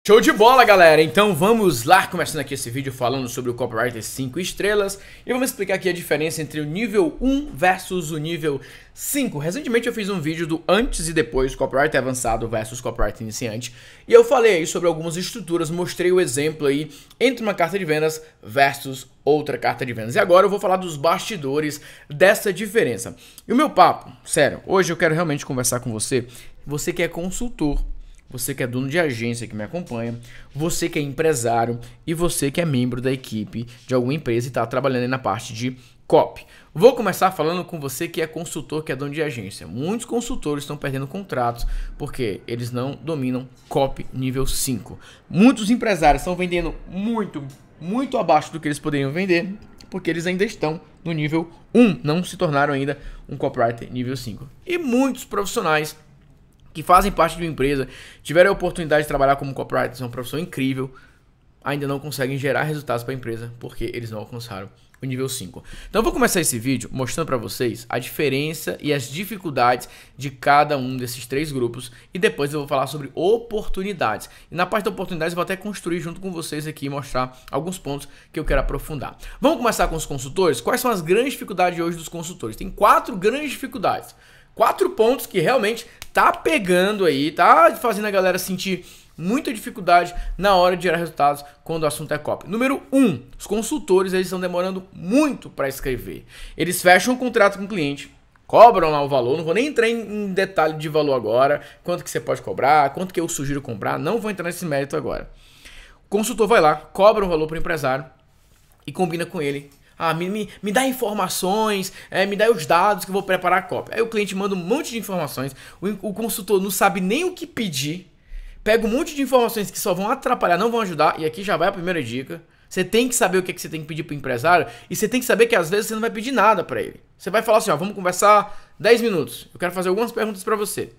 Show de bola, galera! Então vamos lá, começando aqui esse vídeo falando sobre o Copywriter 5 estrelas e vamos explicar aqui a diferença entre o nível 1 versus o nível 5. Recentemente eu fiz um vídeo do antes e depois, Copywriter avançado versus Copywriter iniciante, e eu falei aí sobre algumas estruturas, mostrei o exemplo aí entre uma carta de vendas versus outra carta de vendas. E agora eu vou falar dos bastidores dessa diferença. E o meu papo, sério, hoje eu quero realmente conversar com você, você que é consultor, você que é dono de agência que me acompanha, você que é empresário e você que é membro da equipe de alguma empresa e está trabalhando aí na parte de copy. Vou começar falando com você que é consultor, que é dono de agência. Muitos consultores estão perdendo contratos porque eles não dominam copy nível 5. Muitos empresários estão vendendo muito abaixo do que eles poderiam vender porque eles ainda estão no nível 1, não se tornaram ainda um copywriter nível 5. E muitos profissionais que fazem parte de uma empresa, tiveram a oportunidade de trabalhar como copywriter, é uma profissão incrível, ainda não conseguem gerar resultados para a empresa porque eles não alcançaram o nível 5. Então eu vou começar esse vídeo mostrando para vocês a diferença e as dificuldades de cada um desses três grupos e depois eu vou falar sobre oportunidades. E na parte da oportunidades eu vou até construir junto com vocês aqui e mostrar alguns pontos que eu quero aprofundar. Vamos começar com os consultores? Quais são as grandes dificuldades hoje dos consultores? Tem 4 grandes dificuldades. 4 pontos que realmente tá pegando aí, tá fazendo a galera sentir muita dificuldade na hora de gerar resultados quando o assunto é copy. Número 1, os consultores eles estão demorando muito para escrever. Eles fecham um contrato com o cliente, cobram lá o valor, não vou nem entrar em detalhe de valor agora, quanto que você pode cobrar, quanto que eu sugiro comprar, não vou entrar nesse mérito agora. O consultor vai lá, cobra um valor para o empresário e combina com ele. Me dá informações, me dá os dados que eu vou preparar a cópia. Aí o cliente manda um monte de informações, o consultor não sabe nem o que pedir, pega um monte de informações que só vão atrapalhar, não vão ajudar, e aqui já vai a primeira dica. Você tem que saber o que, é que você tem que pedir para o empresário, e você tem que saber que às vezes você não vai pedir nada para ele. Você vai falar assim, ó, vamos conversar 10 minutos, eu quero fazer algumas perguntas para você.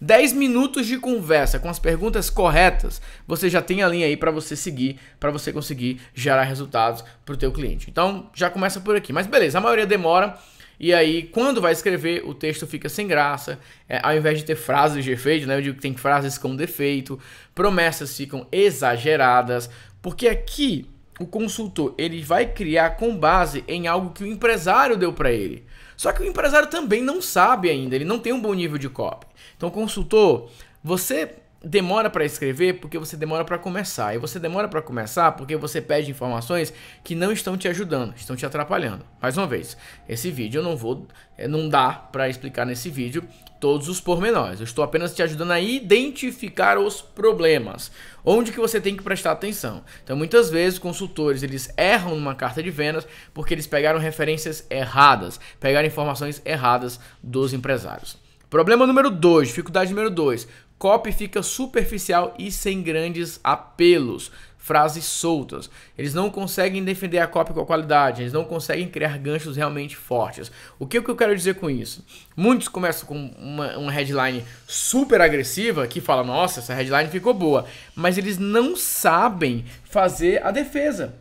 10 minutos de conversa com as perguntas corretas, você já tem a linha aí para você seguir, para você conseguir gerar resultados para o teu cliente. Então, já começa por aqui. Mas beleza, a maioria demora e aí quando vai escrever, o texto fica sem graça. Ao invés de ter frases de efeito, né, eu digo que tem frases com defeito, promessas ficam exageradas, porque aqui o consultor ele vai criar com base em algo que o empresário deu para ele. Só que o empresário também não sabe ainda, ele não tem um bom nível de copy. Então, consultor, você demora para escrever porque você demora para começar. E você demora para começar porque você pede informações que não estão te ajudando, estão te atrapalhando. Mais uma vez, esse vídeo não dá para explicar nesse vídeo todos os pormenores. Eu estou apenas te ajudando a identificar os problemas, onde que você tem que prestar atenção. Então, muitas vezes, consultores, eles erram numa carta de vendas porque eles pegaram referências erradas, pegaram informações erradas dos empresários. Problema número 2, dificuldade número 2, copy fica superficial e sem grandes apelos, frases soltas. Eles não conseguem defender a copy com a qualidade, eles não conseguem criar ganchos realmente fortes. O que eu quero dizer com isso? Muitos começam com uma headline super agressiva que fala, nossa, essa headline ficou boa, mas eles não sabem fazer a defesa.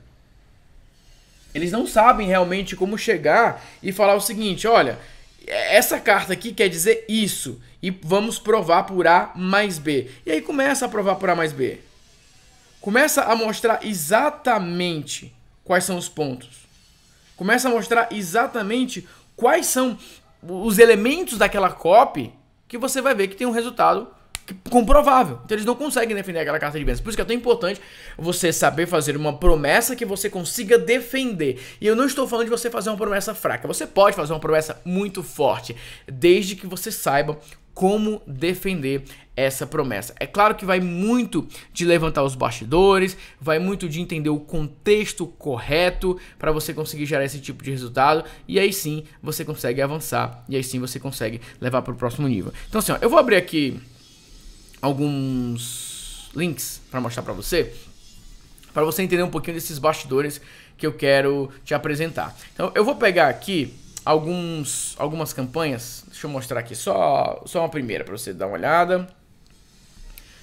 Eles não sabem realmente como chegar e falar o seguinte, olha, essa carta aqui quer dizer isso e vamos provar por A mais B. E aí começa a provar por A mais B. Começa a mostrar exatamente quais são os pontos. Começa a mostrar exatamente quais são os elementos daquela copy que você vai ver que tem um resultado comprovável. Então eles não conseguem defender aquela carta de vendas. Por isso que é tão importante você saber fazer uma promessa que você consiga defender. E eu não estou falando de você fazer uma promessa fraca. Você pode fazer uma promessa muito forte, desde que você saiba como defender essa promessa. É claro que vai muito de levantar os bastidores, vai muito de entender o contexto correto para você conseguir gerar esse tipo de resultado e aí sim você consegue avançar e aí sim você consegue levar para o próximo nível. Então assim, ó, eu vou abrir aqui alguns links para mostrar para você entender um pouquinho desses bastidores que eu quero te apresentar. Então eu vou pegar aqui algumas campanhas, deixa eu mostrar aqui só uma primeira para você dar uma olhada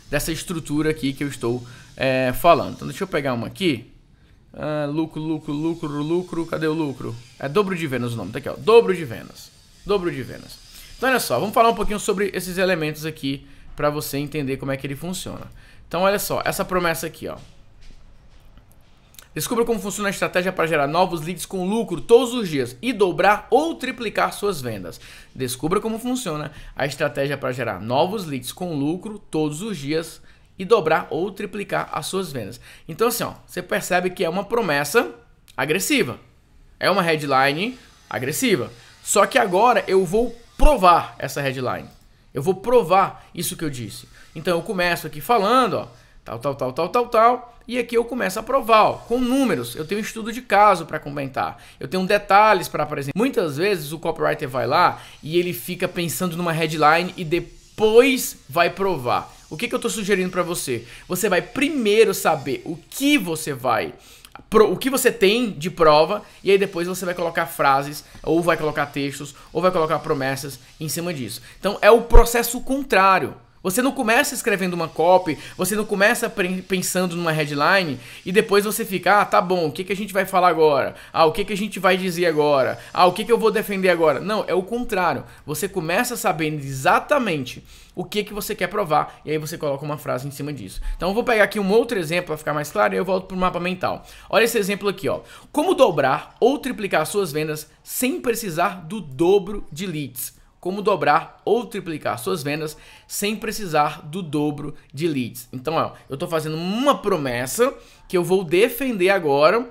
dessa estrutura aqui que eu estou falando. Então deixa eu pegar uma aqui, lucro, cadê o lucro? É dobro de vendas o nome, tá aqui ó, dobro de vendas. Então olha só, vamos falar um pouquinho sobre esses elementos aqui para você entender como é que ele funciona. Então olha só, essa promessa aqui, ó. Descubra como funciona a estratégia para gerar novos leads com lucro todos os dias e dobrar ou triplicar suas vendas. Descubra como funciona a estratégia para gerar novos leads com lucro todos os dias e dobrar ou triplicar as suas vendas. Então assim, ó, você percebe que é uma promessa agressiva. É uma headline agressiva. Só que agora eu vou provar essa headline. Eu vou provar isso que eu disse. Então eu começo aqui falando, ó, tal, e aqui eu começo a provar, ó, com números. Eu tenho um estudo de caso para comentar, eu tenho detalhes para apresentar. Muitas vezes o copywriter vai lá e ele fica pensando numa headline e depois vai provar. O que eu estou sugerindo para você? Você vai primeiro saber o que você tem de prova, e aí depois você vai colocar frases, ou vai colocar textos, ou vai colocar promessas em cima disso. Então é o processo contrário. Você não começa escrevendo uma copy, você não começa pensando numa headline e depois você fica, tá bom, o que a gente vai falar agora? O que a gente vai dizer agora? O que eu vou defender agora? Não, é o contrário. Você começa sabendo exatamente o que você quer provar e aí você coloca uma frase em cima disso. Então eu vou pegar aqui um outro exemplo para ficar mais claro e eu volto para o mapa mental. Olha esse exemplo aqui, ó. Como dobrar ou triplicar suas vendas sem precisar do dobro de leads. Como dobrar ou triplicar suas vendas sem precisar do dobro de leads. Então, ó, eu estou fazendo uma promessa que eu vou defender agora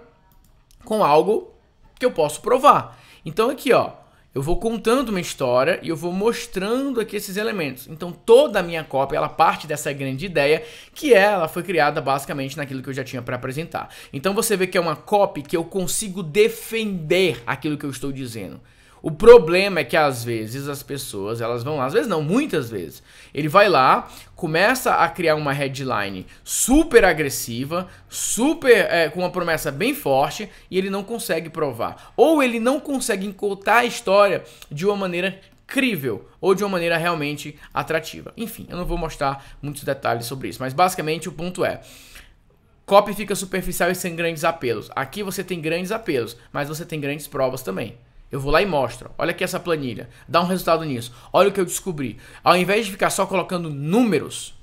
com algo que eu posso provar. Então aqui, ó, eu vou contando uma história e eu vou mostrando aqui esses elementos. Então toda a minha copy, ela parte dessa grande ideia que ela foi criada basicamente naquilo que eu já tinha para apresentar. Então você vê que é uma copy que eu consigo defender aquilo que eu estou dizendo. O problema é que às vezes as pessoas, elas vão lá, às vezes não, muitas vezes, ele vai lá, começa a criar uma headline super agressiva, com uma promessa bem forte e ele não consegue provar. Ou ele não consegue contar a história de uma maneira crível ou de uma maneira realmente atrativa. Enfim, eu não vou mostrar muitos detalhes sobre isso, mas basicamente o ponto é: copy fica superficial e sem grandes apelos. Aqui você tem grandes apelos, mas você tem grandes provas também. Eu vou lá e mostro. Olha aqui essa planilha. Dá um resultado nisso. Olha o que eu descobri. Ao invés de ficar só colocando números,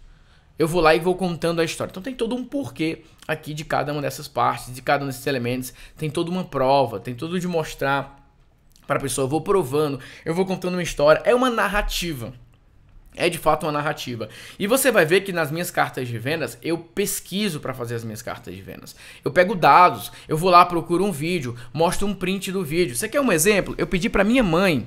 eu vou lá e vou contando a história. Então tem todo um porquê aqui de cada uma dessas partes, de cada um desses elementos. Tem toda uma prova, tem tudo de mostrar para a pessoa. Eu vou provando, eu vou contando uma história. É uma narrativa. É de fato uma narrativa. E você vai ver que nas minhas cartas de vendas, eu pesquiso para fazer as minhas cartas de vendas. Eu pego dados, eu vou lá, procuro um vídeo, mostro um print do vídeo. Você quer um exemplo? Eu pedi para minha mãe,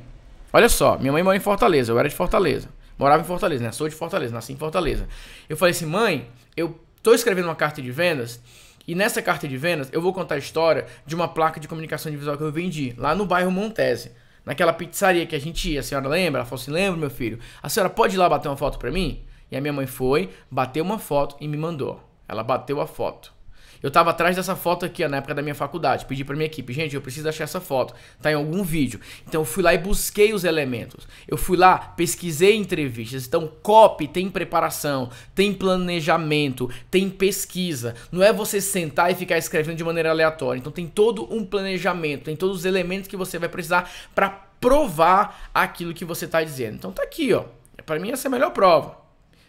olha só, minha mãe mora em Fortaleza, eu era de Fortaleza. Morava em Fortaleza, né? Sou de Fortaleza, nasci em Fortaleza. Eu falei assim, mãe, eu tô escrevendo uma carta de vendas e nessa carta de vendas eu vou contar a história de uma placa de comunicação visual que eu vendi lá no bairro Montese. Naquela pizzaria que a gente ia, a senhora lembra? Ela falou assim, lembro, meu filho. A senhora pode ir lá bater uma foto pra mim? E a minha mãe foi, bateu uma foto e me mandou. Ela bateu a foto. Eu tava atrás dessa foto aqui, ó, na época da minha faculdade. Pedi pra minha equipe, gente, eu preciso achar essa foto. Tá em algum vídeo. Então eu fui lá e busquei os elementos. Eu fui lá, pesquisei entrevistas. Então copy tem preparação, tem planejamento, tem pesquisa. Não é você sentar e ficar escrevendo de maneira aleatória. Então tem todo um planejamento, tem todos os elementos que você vai precisar pra provar aquilo que você tá dizendo. Então tá aqui, ó. Pra mim essa é a melhor prova.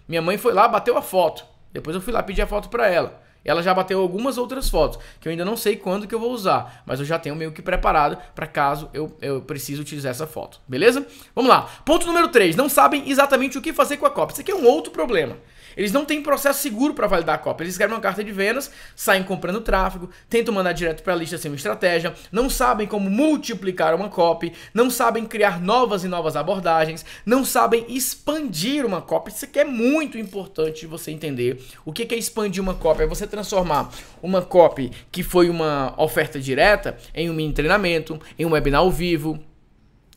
Minha mãe foi lá, bateu a foto. Depois eu fui lá pedir a foto pra ela. Ela já bateu algumas outras fotos, que eu ainda não sei quando que eu vou usar, mas eu já tenho meio que preparado para caso eu precise utilizar essa foto, beleza? Vamos lá. Ponto número 3, não sabem exatamente o que fazer com a copy. Isso aqui é um outro problema. Eles não têm processo seguro para validar a copy. Eles escrevem uma carta de vendas, saem comprando tráfego, tentam mandar direto para a lista sem uma estratégia, não sabem como multiplicar uma copy, não sabem criar novas e novas abordagens, não sabem expandir uma copy. Isso aqui é muito importante você entender. O que é expandir uma copy? É você transformar uma copy que foi uma oferta direta em um mini treinamento, em um webinar ao vivo,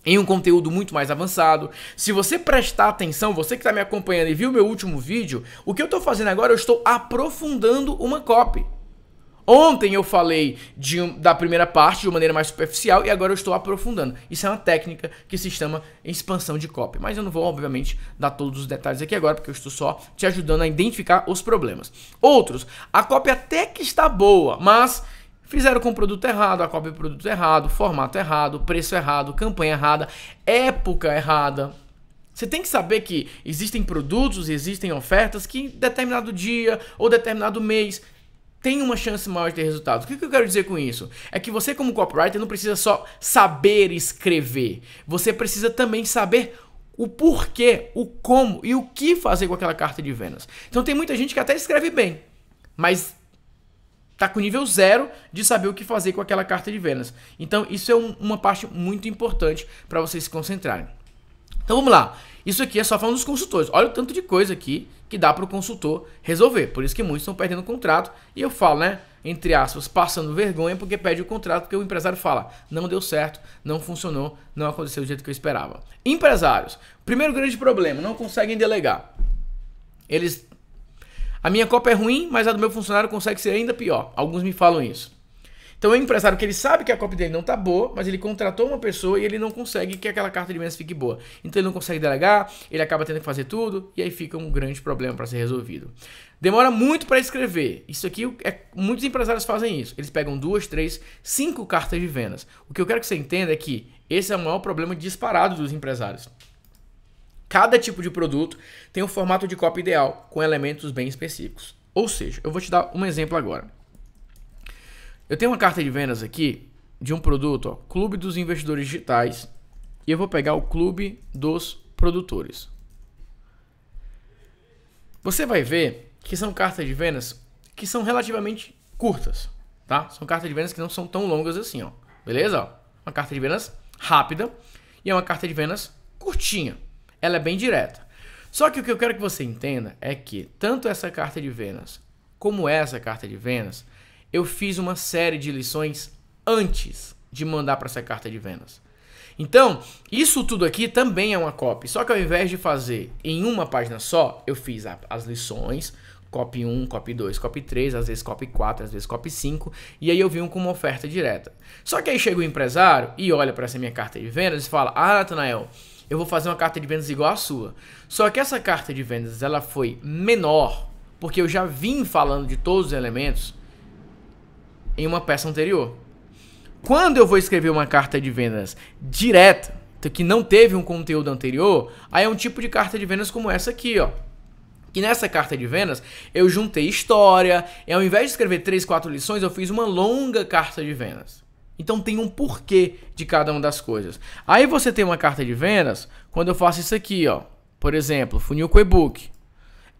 em um conteúdo muito mais avançado. Se você prestar atenção, você que está me acompanhando e viu meu último vídeo, o que eu estou fazendo agora, eu estou aprofundando uma copy. Ontem eu falei da primeira parte de uma maneira mais superficial e agora eu estou aprofundando. Isso é uma técnica que se chama expansão de copy. Mas eu não vou, obviamente, dar todos os detalhes aqui agora, porque eu estou só te ajudando a identificar os problemas. Outros, a copy até que está boa, mas fizeram com o produto errado, a cópia do produto errado, formato errado, preço errado, campanha errada, época errada. Você tem que saber que existem produtos, existem ofertas que em determinado dia ou determinado mês tem uma chance maior de ter resultados. O que eu quero dizer com isso? É que você, como copywriter, não precisa só saber escrever. Você precisa também saber o porquê, o como e o que fazer com aquela carta de vendas. Então tem muita gente que até escreve bem, mas tá com nível 0 de saber o que fazer com aquela carta de vendas. Então isso é uma parte muito importante para vocês se concentrarem. Então vamos lá. Isso aqui é só falando dos consultores. Olha o tanto de coisa aqui que dá para o consultor resolver. Por isso que muitos estão perdendo o contrato. E eu falo, né, entre aspas, passando vergonha porque perde o contrato, porque o empresário fala, não deu certo, não funcionou, não aconteceu do jeito que eu esperava. Empresários, primeiro grande problema, não conseguem delegar. A minha cópia é ruim, mas a do meu funcionário consegue ser ainda pior. Alguns me falam isso. Então é um empresário que ele sabe que a cópia dele não tá boa, mas ele contratou uma pessoa e ele não consegue que aquela carta de vendas fique boa. Então ele não consegue delegar, ele acaba tendo que fazer tudo e aí fica um grande problema para ser resolvido. Demora muito para escrever. Isso aqui, muitos empresários fazem isso. Eles pegam 2, 3, 5 cartas de vendas. O que eu quero que você entenda é que esse é o maior problema disparado dos empresários. Cada tipo de produto tem um formato de cópia ideal, com elementos bem específicos. Ou seja, eu vou te dar um exemplo agora. Eu tenho uma carta de vendas aqui de um produto, ó, Clube dos Investidores Digitais, e eu vou pegar o Clube dos Produtores. Você vai ver que são cartas de vendas que são relativamente curtas, tá? São cartas de vendas que não são tão longas assim, ó. Beleza? Ó, uma carta de vendas rápida e é uma carta de vendas curtinha. Ela é bem direta. Só que o que eu quero que você entenda é que tanto essa carta de vendas como essa carta de vendas, eu fiz uma série de lições antes de mandar para essa carta de vendas. Então, isso tudo aqui também é uma copy. Só que ao invés de fazer em uma página só, eu fiz as lições, copy 1, copy 2, copy 3, às vezes copy 4, às vezes copy 5, e aí eu vim com uma oferta direta. Só que aí chega o empresário e olha para essa minha carta de vendas e fala, ah, Natanael, eu vou fazer uma carta de vendas igual a sua. Só que essa carta de vendas, ela foi menor, porque eu já vim falando de todos os elementos em uma peça anterior. Quando eu vou escrever uma carta de vendas direta, que não teve um conteúdo anterior, aí é um tipo de carta de vendas como essa aqui, ó. Que nessa carta de vendas eu juntei história, e ao invés de escrever 3, 4 lições, eu fiz uma longa carta de vendas. Então tem um porquê de cada uma das coisas. Aí você tem uma carta de vendas, quando eu faço isso aqui, ó. Por exemplo, funil com e-book.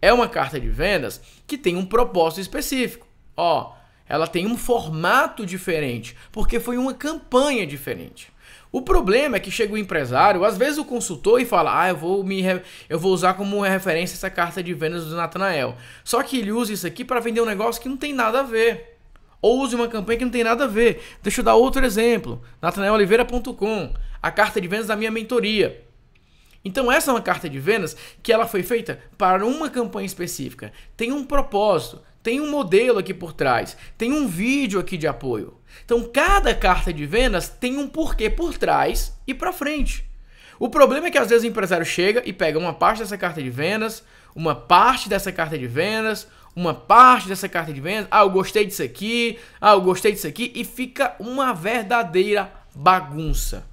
É uma carta de vendas que tem um propósito específico. Ó, ela tem um formato diferente, porque foi uma campanha diferente. O problema é que chega o empresário, às vezes o consultor, e fala, ah, eu vou usar como referência essa carta de vendas do Natanael. Só que ele usa isso aqui para vender um negócio que não tem nada a ver. Ou use uma campanha que não tem nada a ver. Deixa eu dar outro exemplo. natanaeloliveira.com, a carta de vendas da minha mentoria. Então essa é uma carta de vendas que ela foi feita para uma campanha específica. Tem um propósito, tem um modelo aqui por trás, tem um vídeo aqui de apoio. Então cada carta de vendas tem um porquê por trás e para frente. O problema é que às vezes o empresário chega e pega uma parte dessa carta de vendas, uma parte dessa carta de vendas, uma parte dessa carta de vendas, ah, eu gostei disso aqui, ah, eu gostei disso aqui, e fica uma verdadeira bagunça.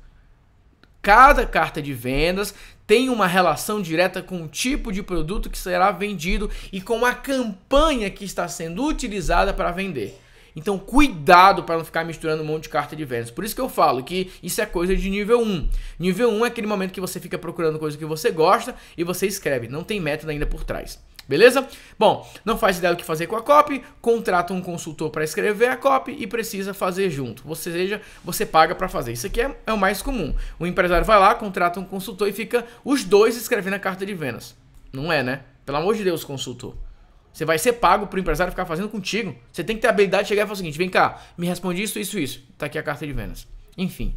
Cada carta de vendas tem uma relação direta com o tipo de produto que será vendido e com a campanha que está sendo utilizada para vender. Então cuidado para não ficar misturando um monte de carta de vendas. Por isso que eu falo que isso é coisa de nível 1. Nível 1 é aquele momento que você fica procurando coisa que você gosta e você escreve. Não tem método ainda por trás. Beleza? Bom, não faz ideia do que fazer com a copy, contrata um consultor para escrever a copy e precisa fazer junto. Ou seja, você paga para fazer. Isso aqui é o mais comum. O empresário vai lá, contrata um consultor e fica os dois escrevendo a carta de vendas. Não é, né? Pelo amor de Deus, consultor. Você vai ser pago para o empresário ficar fazendo contigo. Você tem que ter a habilidade de chegar e falar o seguinte, vem cá, me responde isso, isso, isso. Tá aqui a carta de vendas. Enfim.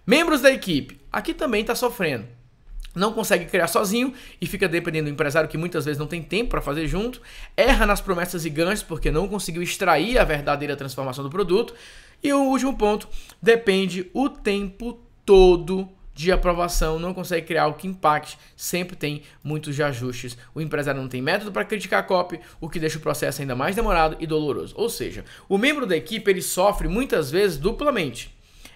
Membros da equipe. Aqui também está sofrendo. Não consegue criar sozinho e fica dependendo do empresário que muitas vezes não tem tempo para fazer junto, erra nas promessas e ganhos porque não conseguiu extrair a verdadeira transformação do produto. E o último ponto, depende o tempo todo de aprovação, não consegue criar algo que impacte, sempre tem muitos ajustes. O empresário não tem método para criticar a copy, o que deixa o processo ainda mais demorado e doloroso. Ou seja, o membro da equipe ele sofre muitas vezes duplamente.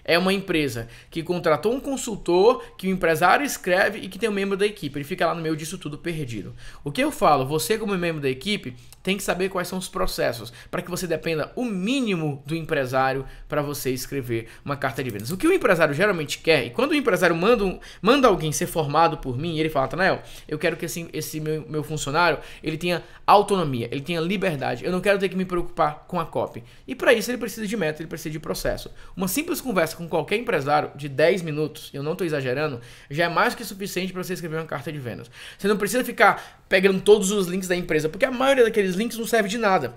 é uma empresa que contratou um consultor, que o empresário escreve e que tem um membro da equipe. Ele fica lá no meio disso tudo perdido. O que eu falo, você como membro da equipe tem que saber quais são os processos para que você dependa o mínimo do empresário para você escrever uma carta de vendas. O que o empresário geralmente quer, e quando o empresário manda alguém ser formado por mim, ele fala, Natanael, eu quero que esse meu funcionário ele tenha autonomia, ele tenha liberdade, eu não quero ter que me preocupar com a copy. E para isso ele precisa de método, ele precisa de processo. Uma simples conversa com qualquer empresário de 10 minutos, eu não estou exagerando, já é mais que suficiente para você escrever uma carta de vendas. Você não precisa ficar pegando todos os links da empresa, porque a maioria daqueles links não serve de nada.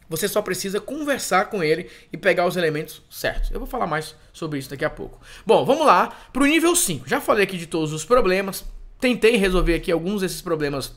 Você só precisa conversar com ele e pegar os elementos certos. Eu vou falar mais sobre isso daqui a pouco. Bom, vamos lá para o nível 5. Já falei aqui de todos os problemas, tentei resolver aqui alguns desses problemas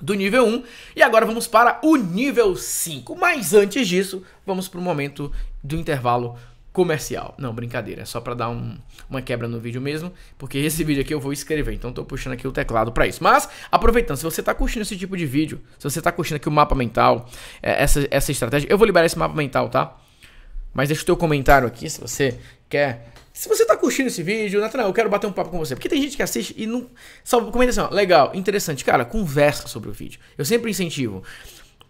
do nível 1 e agora vamos para o nível 5. Mas antes disso, vamos para o momento do intervalo comercial. Não, brincadeira, é só para dar uma quebra no vídeo mesmo, porque esse vídeo aqui eu vou escrever, então tô puxando aqui o teclado para isso. Mas, aproveitando, se você tá curtindo esse tipo de vídeo, se você tá curtindo aqui o mapa mental, essa estratégia, eu vou liberar esse mapa mental, tá? Mas deixa o teu comentário aqui, se você quer... Se você tá curtindo esse vídeo, Natanael, eu quero bater um papo com você, porque tem gente que assiste e não... Só comenta assim, ó, legal, interessante, cara, conversa sobre o vídeo. Eu sempre incentivo.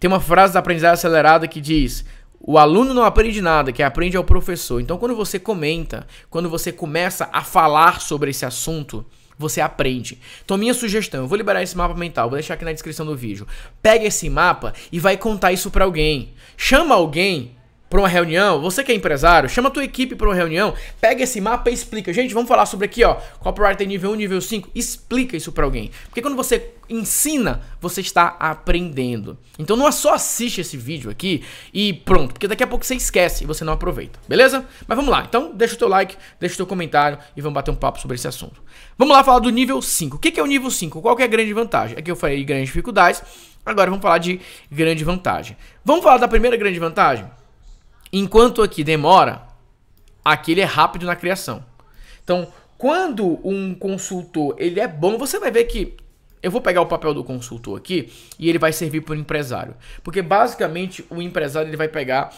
Tem uma frase da aprendizagem acelerada que diz... O aluno não aprende nada, quem aprende é o professor. Então, quando você comenta, quando você começa a falar sobre esse assunto, você aprende. Então, minha sugestão, eu vou liberar esse mapa mental, vou deixar aqui na descrição do vídeo. Pega esse mapa e vai contar isso pra alguém. Chama alguém para uma reunião, você que é empresário, chama a tua equipe para uma reunião, pega esse mapa e explica. Gente, vamos falar sobre aqui, ó, Copywriter nível 1, nível 5, explica isso para alguém. Porque quando você ensina, você está aprendendo. Então não é só assiste esse vídeo aqui e pronto, porque daqui a pouco você esquece e você não aproveita, beleza? Mas vamos lá, então deixa o teu like, deixa o teu comentário e vamos bater um papo sobre esse assunto. Vamos lá falar do nível 5. O que é o nível 5? Qual que é a grande vantagem? Aqui eu falei de grandes dificuldades, agora vamos falar de grande vantagem. Vamos falar da primeira grande vantagem? Enquanto aqui demora, aqui ele é rápido na criação. Então, quando um consultor ele é bom, você vai ver que eu vou pegar o papel do consultor aqui e ele vai servir para o empresário. Porque basicamente o empresário ele vai pegar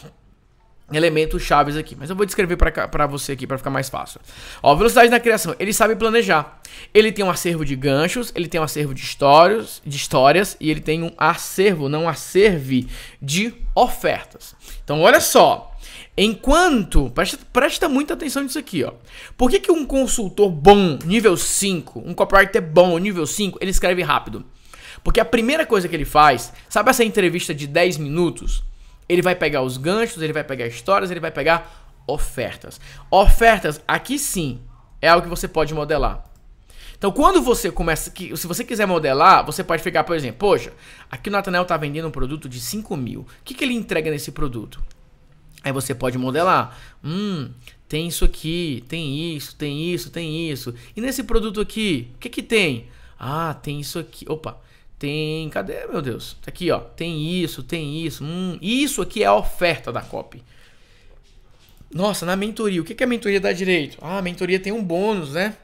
elementos chaves aqui, mas eu vou descrever para você aqui para ficar mais fácil. Ó, velocidade na criação, ele sabe planejar. Ele tem um acervo de ganchos, ele tem um acervo de histórias e ele tem um acervo, não acerve de ofertas. Então, olha só, enquanto, presta muita atenção nisso aqui, ó. Por que um consultor bom, nível 5, um copywriter bom, nível 5, ele escreve rápido? Porque a primeira coisa que ele faz, sabe essa entrevista de 10 minutos? Ele vai pegar os ganchos, ele vai pegar histórias, ele vai pegar ofertas. Ofertas, aqui sim, é algo que você pode modelar. Então, quando você começa, se você quiser modelar, você pode pegar, por exemplo, poxa, aqui o Natanael tá vendendo um produto de 5 mil. O que ele entrega nesse produto? Aí você pode modelar. Tem isso aqui, tem isso, tem isso, tem isso. E nesse produto aqui, o que tem? Ah, tem isso aqui. Opa. Tem, cadê, meu Deus? Tá aqui, ó. Tem isso, tem isso. Isso aqui é a oferta da copy. Nossa, na mentoria. O que a mentoria dá direito? Ah, a mentoria tem um bônus, né?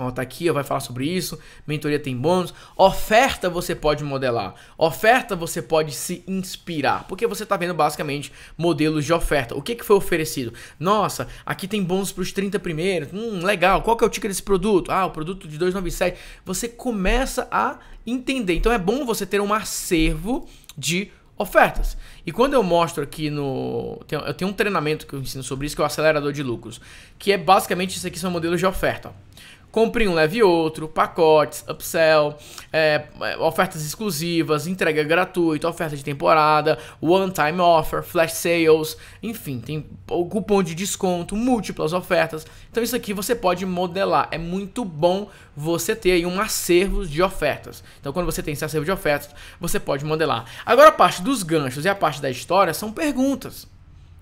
Ó, tá aqui, ó, vai falar sobre isso. Mentoria tem bônus. Oferta você pode modelar. Oferta você pode se inspirar. Porque você tá vendo basicamente modelos de oferta. O que foi oferecido? Nossa, aqui tem bônus para os 30 primeiros. Legal. Qual que é o ticket desse produto? Ah, o produto de 297. Você começa a entender. Então é bom você ter um acervo de ofertas. E quando eu mostro aqui eu tenho um treinamento que eu ensino sobre isso, que é o acelerador de lucros. Que é basicamente isso aqui, são modelos de oferta. Compre um, leve outro, pacotes, upsell, ofertas exclusivas, entrega gratuita, oferta de temporada, one-time offer, flash sales, enfim, tem o cupom de desconto, múltiplas ofertas. Então isso aqui você pode modelar, é muito bom você ter aí um acervo de ofertas. Então quando você tem esse acervo de ofertas, você pode modelar. Agora a parte dos ganchos e a parte da história são perguntas.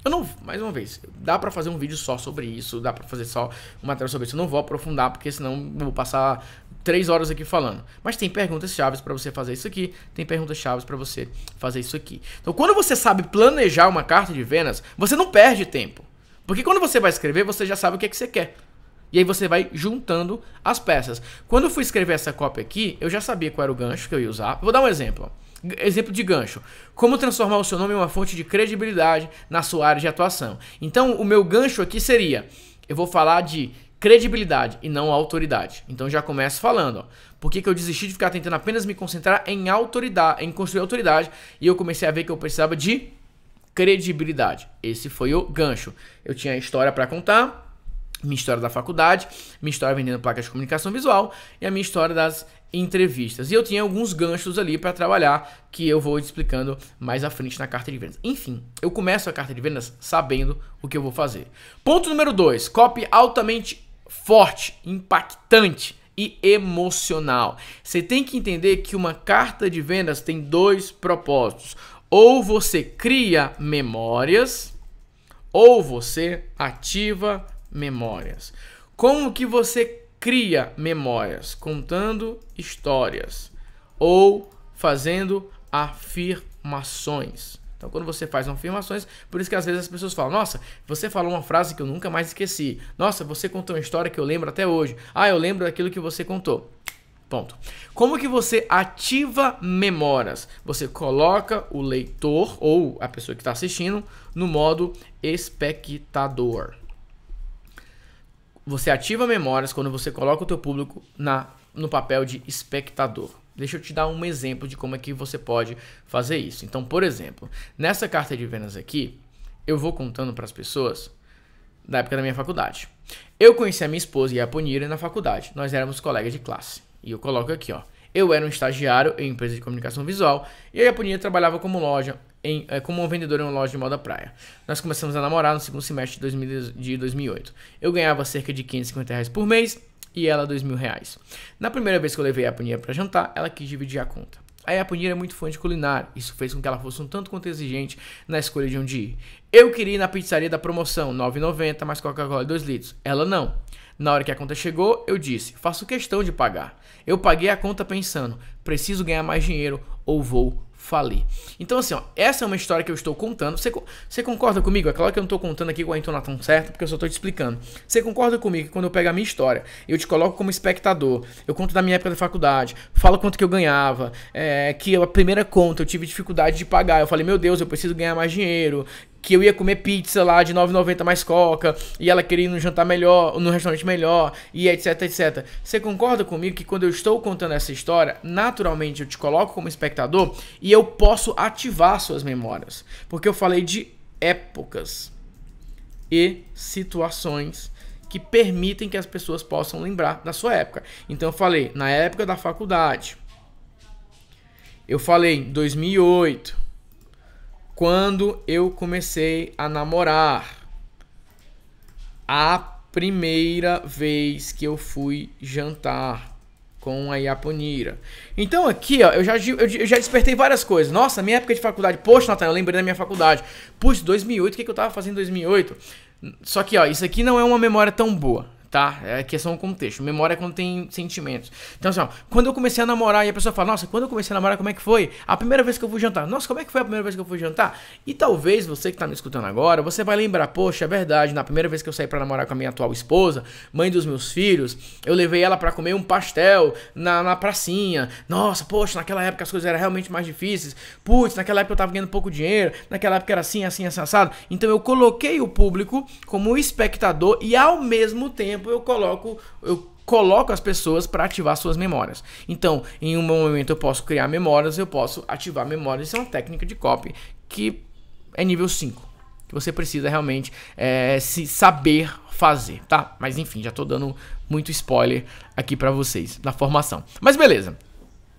Eu não, mais uma vez, dá pra fazer um vídeo só sobre isso, dá pra fazer só uma matéria sobre isso. Eu não vou aprofundar, porque senão eu vou passar 3 horas aqui falando. Mas tem perguntas chaves pra você fazer isso aqui, tem perguntas chaves pra você fazer isso aqui. Então, quando você sabe planejar uma carta de vendas, você não perde tempo. Porque quando você vai escrever, você já sabe o que você quer. E aí você vai juntando as peças. Quando eu fui escrever essa cópia aqui, eu já sabia qual era o gancho que eu ia usar. Vou dar um exemplo. Exemplo de gancho. Como transformar o seu nome em uma fonte de credibilidade na sua área de atuação. Então, o meu gancho aqui seria, eu vou falar de credibilidade e não autoridade. Então, já começo falando, ó. Por que eu desisti de ficar tentando apenas me concentrar em autoridade, em construir autoridade, e eu comecei a ver que eu precisava de credibilidade. Esse foi o gancho. Eu tinha a história para contar, minha história da faculdade, minha história vendendo placas de comunicação visual e a minha história das entrevistas. E eu tinha alguns ganchos ali para trabalhar que eu vou te explicando mais à frente na carta de vendas. Enfim, eu começo a carta de vendas sabendo o que eu vou fazer. Ponto número 2, copy altamente forte, impactante e emocional. Você tem que entender que uma carta de vendas tem dois propósitos. Ou você cria memórias, ou você ativa memórias. Como que você cria memórias? Contando histórias ou fazendo afirmações. Então, quando você faz afirmações, por isso que às vezes as pessoas falam, nossa, você falou uma frase que eu nunca mais esqueci. Nossa, você contou uma história que eu lembro até hoje. Ah, eu lembro daquilo que você contou. Ponto. Como que você ativa memórias? Você coloca o leitor ou a pessoa que está assistindo no modo espectador. Você ativa memórias quando você coloca o teu público no papel de espectador. Deixa eu te dar um exemplo de como é que você pode fazer isso. Então, por exemplo, nessa carta de vendas aqui, eu vou contando para as pessoas da época da minha faculdade. Eu conheci a minha esposa e a Ponira na faculdade. Nós éramos colegas de classe. E eu coloco aqui, ó. Eu era um estagiário em empresa de comunicação visual e a Ponira trabalhava como como um vendedor em uma loja de moda praia. Nós começamos a namorar no segundo semestre de 2008. Eu ganhava cerca de R$550 por mês e ela R$2.000. Na primeira vez que eu levei a Ponira para jantar, ela quis dividir a conta. Aí a Ponira é muito fã de culinária. Isso fez com que ela fosse um tanto quanto exigente na escolha de onde ir. Eu queria ir na pizzaria da promoção, R$9,90 mais Coca-Cola 2 litros. Ela não. Na hora que a conta chegou, eu disse, faço questão de pagar. Eu paguei a conta pensando, preciso ganhar mais dinheiro ou vou falir. Então assim, ó, essa é uma história que eu estou contando. Você concorda comigo? É claro que eu não estou contando aqui com a entonação certa, porque eu só estou te explicando. Você concorda comigo que quando eu pego a minha história, eu te coloco como espectador, eu conto da minha época da faculdade, falo quanto que eu ganhava, que a primeira conta eu tive dificuldade de pagar, eu falei, meu Deus, eu preciso ganhar mais dinheiro, que eu ia comer pizza lá de R$9,90 mais Coca, e ela queria ir num jantar melhor, num restaurante melhor, e etc, etc. Você concorda comigo que quando eu estou contando essa história, naturalmente eu te coloco como espectador e eu posso ativar suas memórias? Porque eu falei de épocas e situações que permitem que as pessoas possam lembrar da sua época. Então eu falei na época da faculdade. Eu falei em 2008. Quando eu comecei a namorar, a primeira vez que eu fui jantar com a Iaponira. Então aqui, ó, eu já despertei várias coisas. Nossa, minha época de faculdade. Poxa, Natália, eu lembrei da minha faculdade. Puxa, 2008, o que eu tava fazendo em 2008? Só que, ó, isso aqui não é uma memória tão boa. Tá? Aqui é só um contexto. Memória é quando tem sentimentos. Então, assim, ó, quando eu comecei a namorar e a pessoa fala, nossa, quando eu comecei a namorar, como é que foi? A primeira vez que eu fui jantar. Nossa, como é que foi a primeira vez que eu fui jantar? E talvez você que tá me escutando agora, você vai lembrar, poxa, é verdade, na primeira vez que eu saí pra namorar com a minha atual esposa, mãe dos meus filhos, eu levei ela pra comer um pastel na pracinha. Nossa, poxa, naquela época as coisas eram realmente mais difíceis. Putz, naquela época eu tava ganhando pouco dinheiro, naquela época era assim, assim, assado. Então eu coloquei o público como espectador e ao mesmo tempo eu coloco as pessoas para ativar suas memórias. Então, em um momento eu posso criar memórias, eu posso ativar memórias. Isso é uma técnica de copy que é nível 5. Que você precisa realmente se saber fazer, tá? Mas enfim, já tô dando muito spoiler aqui para vocês da formação. Mas beleza.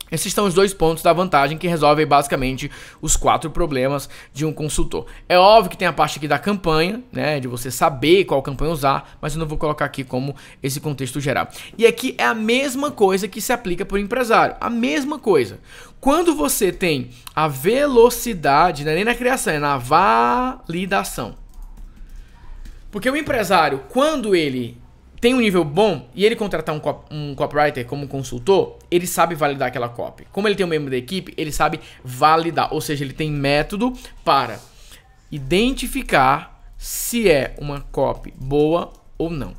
Esses são os dois pontos da vantagem que resolvem basicamente os 4 problemas de um consultor. É óbvio que tem a parte aqui da campanha, né, de você saber qual campanha usar, mas eu não vou colocar aqui como esse contexto geral. E aqui é a mesma coisa que se aplica para o empresário, a mesma coisa. Quando você tem a velocidade, não é nem na criação, é na validação. Porque o empresário, quando ele tem um nível bom e ele contratar um copywriter como consultor, ele sabe validar aquela copy. Como ele tem um membro da equipe, ele sabe validar. Ou seja, ele tem método para identificar se é uma copy boa ou não.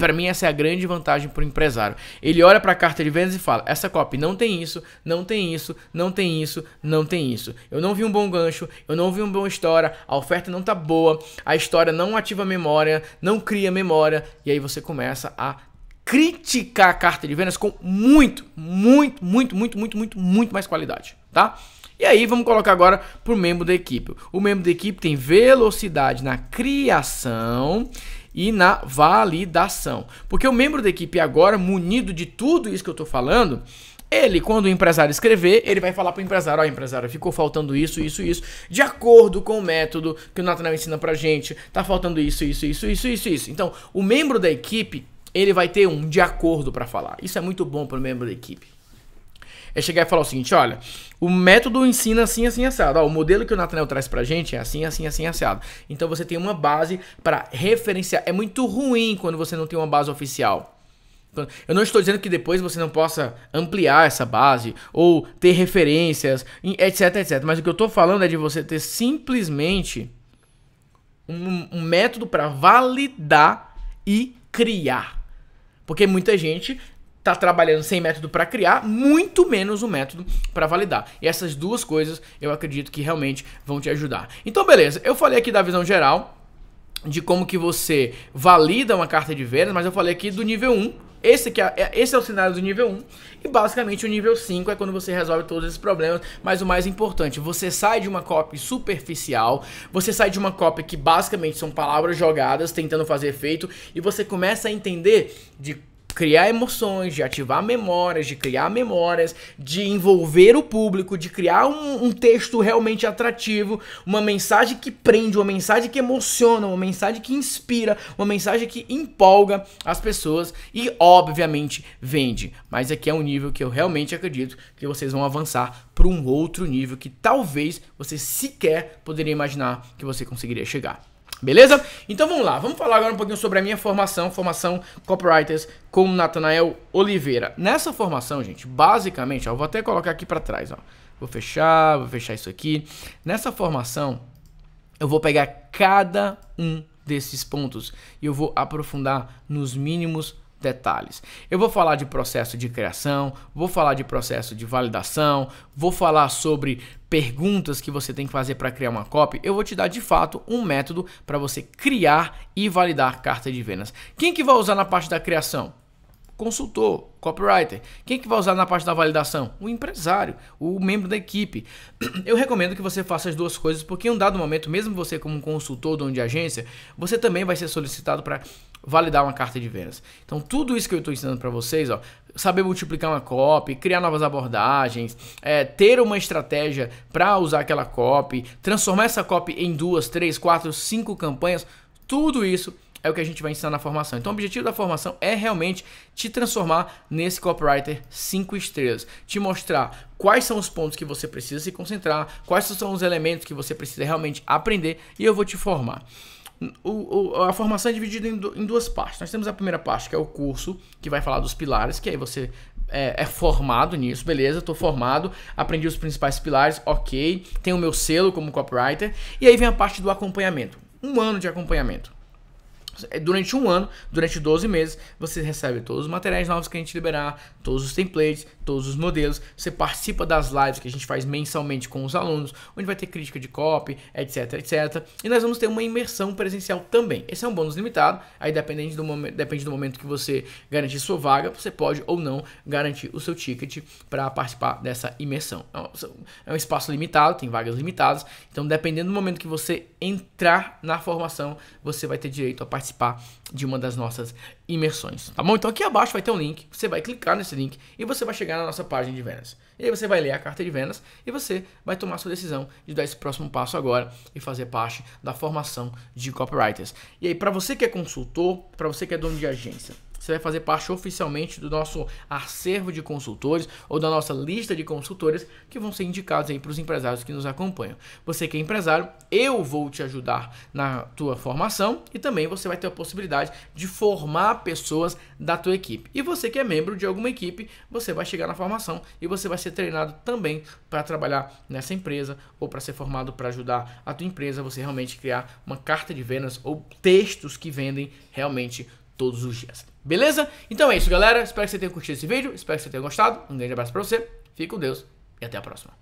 Para mim essa é a grande vantagem para o empresário. Ele olha para a carta de vendas e fala, essa copy não tem isso, não tem isso, não tem isso, não tem isso. Eu não vi um bom gancho, eu não vi uma boa história, a oferta não tá boa, a história não ativa a memória, não cria memória. E aí você começa a criticar a carta de vendas com muito mais qualidade, tá? E aí vamos colocar agora para o membro da equipe. O membro da equipe tem velocidade na criação e na validação. Porque o membro da equipe agora, munido de tudo isso que eu estou falando, ele, quando o empresário escrever, ele vai falar para o empresário, ó, empresário, ficou faltando isso, isso, isso, de acordo com o método que o Nathanael ensina pra gente, tá faltando isso. Então, o membro da equipe, ele vai ter um de acordo para falar. Isso é muito bom para o membro da equipe. É chegar e falar o seguinte, olha, o método ensina assim, assim, assado. Ó, o modelo que o Nathanael traz pra gente é assim, assim, assim, assado. Então você tem uma base para referenciar. É muito ruim quando você não tem uma base oficial. Eu não estou dizendo que depois você não possa ampliar essa base ou ter referências, etc, etc. Mas o que eu estou falando é de você ter simplesmente um método para validar e criar. Porque muita gente tá trabalhando sem método para criar, muito menos um método para validar. E essas duas coisas eu acredito que realmente vão te ajudar. Então, beleza, eu falei aqui da visão geral, de como que você valida uma carta de vendas, mas eu falei aqui do nível 1. Esse é o cenário do nível 1. E basicamente o nível 5 é quando você resolve todos esses problemas. Mas o mais importante, você sai de uma copy superficial, você sai de uma copy que basicamente são palavras jogadas, tentando fazer efeito, e você começa a entender de criar emoções, de ativar memórias, de criar memórias, de envolver o público, de criar um texto realmente atrativo, uma mensagem que prende, uma mensagem que emociona, uma mensagem que inspira, uma mensagem que empolga as pessoas e, obviamente, vende. Mas aqui é um nível que eu realmente acredito que vocês vão avançar para um outro nível que talvez você sequer poderia imaginar que você conseguiria chegar. Beleza? Então vamos lá, vamos falar agora um pouquinho sobre a minha formação Copywriters com Nathanael Oliveira. Nessa formação, gente, basicamente, ó, eu vou até colocar aqui para trás, ó. Vou fechar isso aqui. Nessa formação, eu vou pegar cada um desses pontos e eu vou aprofundar nos mínimos detalhes. Eu vou falar de processo de criação, vou falar de processo de validação, vou falar sobre perguntas que você tem que fazer para criar uma copy. Eu vou te dar de fato um método para você criar e validar carta de vendas. Quem que vai usar na parte da criação? Consultor, copywriter. Quem que vai usar na parte da validação? O empresário, o membro da equipe. Eu recomendo que você faça as duas coisas, porque em um dado momento, mesmo você como um consultor, dono de agência, você também vai ser solicitado para validar uma carta de vendas. Então tudo isso que eu estou ensinando para vocês, ó, saber multiplicar uma copy, criar novas abordagens, ter uma estratégia para usar aquela copy, transformar essa copy em 2, 3, 4, 5 campanhas, tudo isso é o que a gente vai ensinar na formação. Então o objetivo da formação é realmente te transformar nesse copywriter 5 estrelas. Te mostrar quais são os pontos que você precisa se concentrar, quais são os elementos que você precisa realmente aprender e eu vou te formar. A formação é dividida em duas partes. Nós temos a primeira parte, que é o curso, que vai falar dos pilares, que aí você é formado nisso, beleza, estou formado, aprendi os principais pilares, ok, tenho o meu selo como copywriter, e aí vem a parte do acompanhamento, 1 ano de acompanhamento. Durante 1 ano, durante 12 meses, você recebe todos os materiais novos que a gente liberar, todos os templates, todos os modelos. Você participa das lives que a gente faz mensalmente com os alunos, onde vai ter crítica de copy, etc, etc. E nós vamos ter uma imersão presencial também. Esse é um bônus limitado, aí depende do momento que você garantir sua vaga, você pode ou não garantir o seu ticket para participar dessa imersão. É um espaço limitado, tem vagas limitadas, então dependendo do momento que você entrar na formação, você vai ter direito a participar de uma das nossas imersões, tá bom? Então aqui abaixo vai ter um link, você vai clicar nesse link e você vai chegar na nossa página de vendas. E aí você vai ler a carta de vendas e você vai tomar sua decisão de dar esse próximo passo agora e fazer parte da formação de copywriters. E aí para você que é consultor, para você que é dono de agência, você vai fazer parte oficialmente do nosso acervo de consultores ou da nossa lista de consultores que vão ser indicados aí para os empresários que nos acompanham. Você que é empresário, eu vou te ajudar na tua formação e também você vai ter a possibilidade de formar pessoas da tua equipe. E você que é membro de alguma equipe, você vai chegar na formação e você vai ser treinado também para trabalhar nessa empresa ou para ser formado para ajudar a tua empresa, você realmente criar uma carta de vendas ou textos que vendem realmente todos os dias. Beleza? Então é isso, galera. Espero que você tenha curtido esse vídeo. Espero que você tenha gostado. Um grande abraço pra você. Fique com Deus e até a próxima.